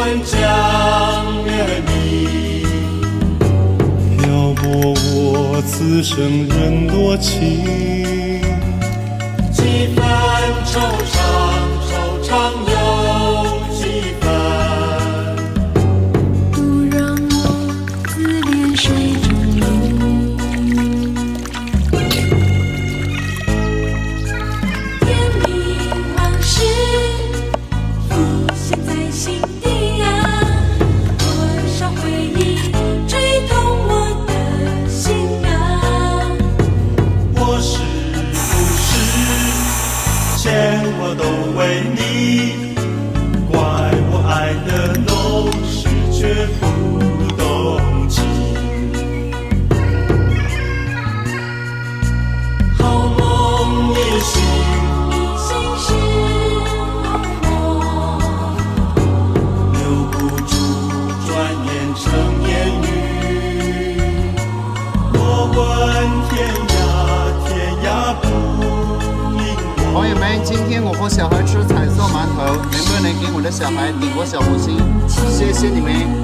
温将灭你，漂泊我此生人多情，几番惆怅又几番，不让我自怜水中流。甜蜜往事浮现在心底啊，多少回忆吹动我的心啊。我是不是牵挂都为你？怪我爱的浓时却不动情，好梦一醒，一心是我，留不住，转眼成烟雨。我问天涯，天涯不应我。朋友们，今天我和小孩吃彩色馒头，能不能给我的小孩点个小红心？谢谢你们。